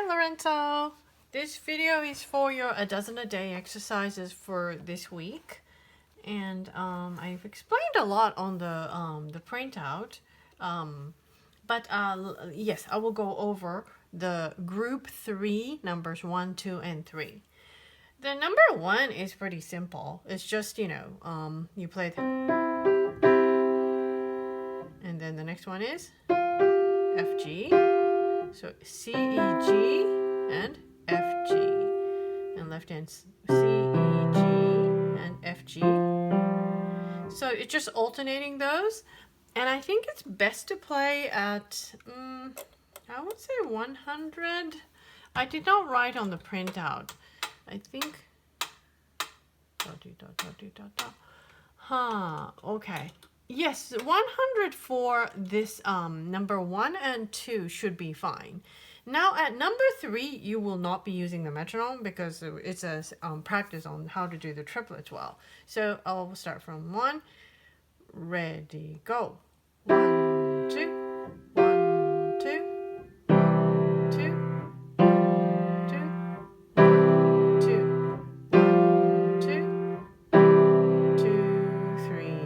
Hi Lorenzo! This video is for your a dozen a day exercises for this week. And I've explained a lot on the printout. But yes, I will go over the group 3 numbers 1, 2, and 3. The number 1 is pretty simple. It's just, you play the... And then the next one is F, G. So C, E, G, and F, G. And left hand C, E, G, and F, G. So it's just alternating those. And I think it's best to play at, I would say 100. I did not write on the printout. I think, okay. Yes, 100 for this number 1 and 2 should be fine. Now at number 3, you will not be using the metronome because it's a practice on how to do the triplets well. So I'll start from 1, ready, go. 1, 2, 1, 2, 1, 2, 1, 2, 1, 2, 1, 2, 2, 3,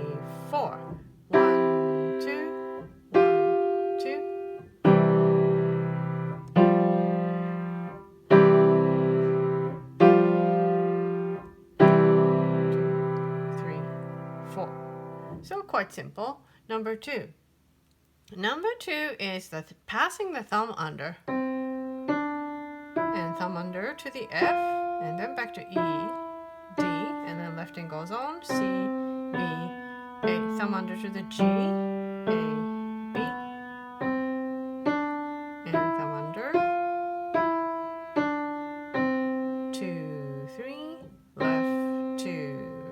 4. 1, 2, 1, 2. 2, 3, 4. So quite simple. Number 2. Number 2 is passing the thumb under. And thumb under to the F. And then back to E, D. And then left hand goes on. C, B, A. Thumb under to the G, A, B. And thumb under. 2, 3. Left to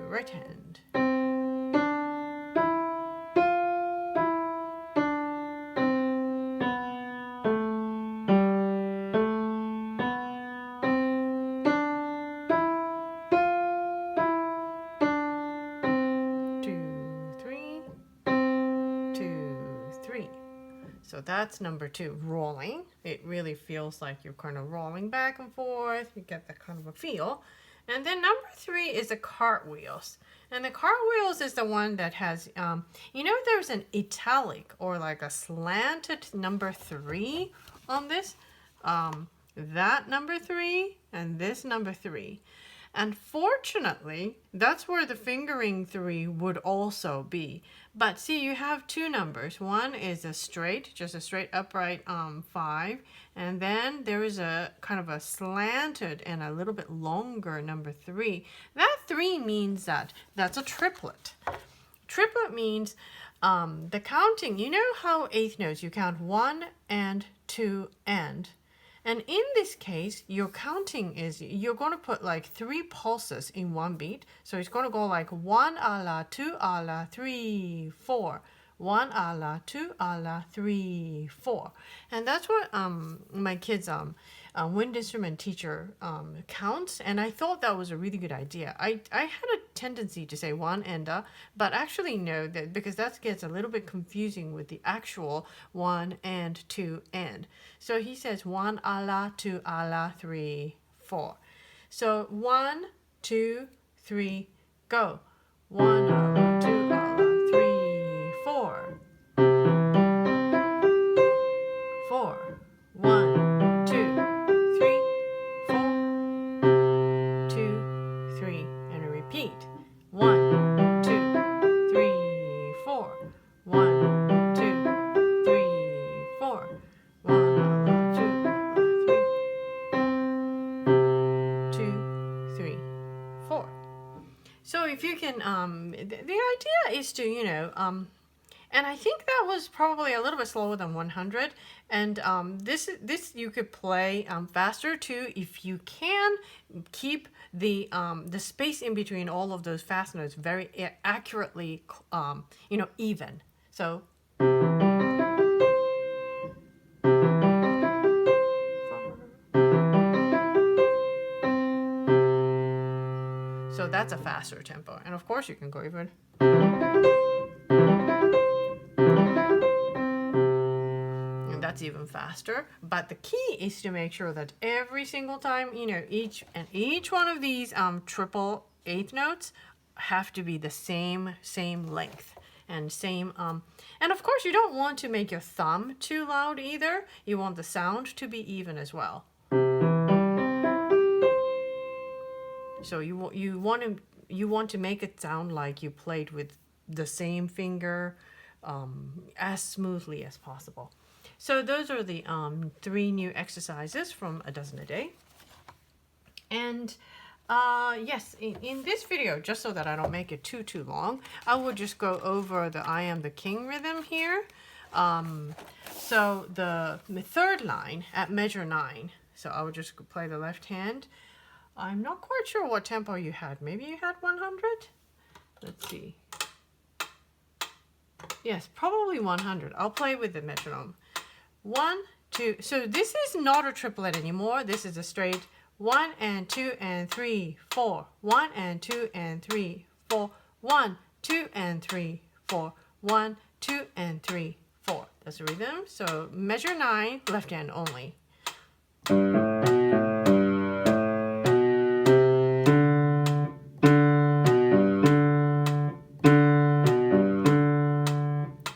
right hand. 2, 3. So that's number 2, rolling. It really feels like you're kind of rolling back and forth. You get that kind of a feel. And then number 3 is the cartwheels. And the cartwheels is the one that has, there's an italic or like a slanted number 3 on this. That number 3 and this number 3. And fortunately, that's where the fingering 3 would also be. But see, you have 2 numbers. One is just a straight upright 5. And then there is a kind of a slanted and a little bit longer number 3. That 3 means that's a triplet. Triplet means the counting. You know how eighth notes, you count 1 and 2 and. And in this case, your counting is, you're going to put like 3 pulses in one beat. So it's going to go like 1 a la, 2 a la, 3, 4. 1 a la, 2 a la, 3, 4. And that's what my kids' wind instrument teacher counts. And I thought that was a really good idea. I had a tendency to say 1 and a, but actually no, because that gets a little bit confusing with the actual 1 and 2 and. So he says 1 a la, 2 a la, 3, 4. So 1, 2, 3, go. 1 a la, 2 a la, 3, 4. 4. 1, 2, 3, 4. 2, 3, and repeat. 1, 2, 3, 4. 1, 2, 3, 4. 1, 2, 3, 4. So if you can, the idea is to, and I think that was probably a little bit slower than 100. And this you could play faster too if you can keep the space in between all of those fast notes very accurately, even. So. So that's a faster tempo. And of course you can go even. that's even faster. But the key is to make sure that every single time, you know, each one of these triple eighth notes have to be the same length and same and of course you don't want to make your thumb too loud either. You want the sound to be even as well. So you want to make it sound like you played with the same finger as smoothly as possible. So those are the 3 new exercises from A Dozen a Day. And yes, in this video, just so that I don't make it too long, I will just go over the I Am the King rhythm here. So the third line at measure 9, so I will just play the left hand. I'm not quite sure what tempo you had. Maybe you had 100? Let's see. Yes, probably 100. I'll play with the metronome. 1, 2. So this is not a triplet anymore. This is a straight 1 and 2 and 3, 4. 1 and 2 and 3, 4. 1, 2 and 3, 4. 1, 2 and 3, 4. That's the rhythm. So measure 9, left hand only.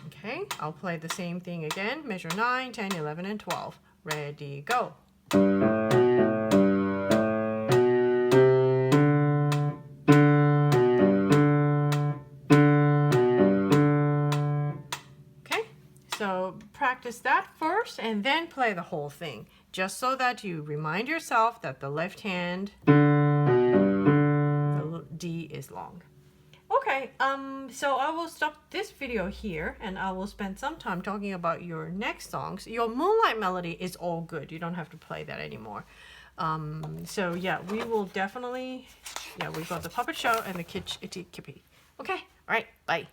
Okay, I'll play the same thing again. Measure 9, 10, 11, and 12. Ready, go. So practice that first and then play the whole thing, just so that you remind yourself that the left hand, the D is long. Okay, so I will stop this video here and I will spend some time talking about your next songs. Your Moonlight Melody is all good. You don't have to play that anymore. So yeah, we will definitely, yeah, we've got the puppet show and the Kitsch Itty Kippy. Okay, all right, bye.